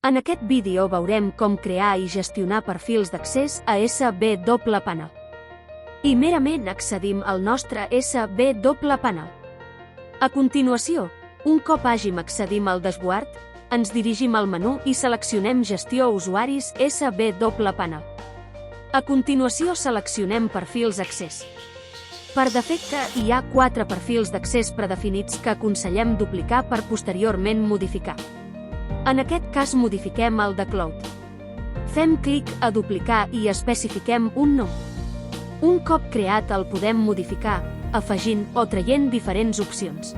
En aquest vídeo veurem com crear i gestionar perfils d'accés a SBWPanel. I merament accedim al nostre SBWPanel. A continuació, un cop hàgim accedim al dashboard, ens dirigim al menú i seleccionem Gestió usuaris SBWPanel. A continuació seleccionem perfils d'accés. Per defecte hi ha 4 perfils d'accés predefinits que aconsellem duplicar per posteriorment modificar. En aquest cas modifiquem el de Cloud. Fem clic a duplicar i especifiquem un nom. Un cop creat el podem modificar, afegint o traient diferents opcions.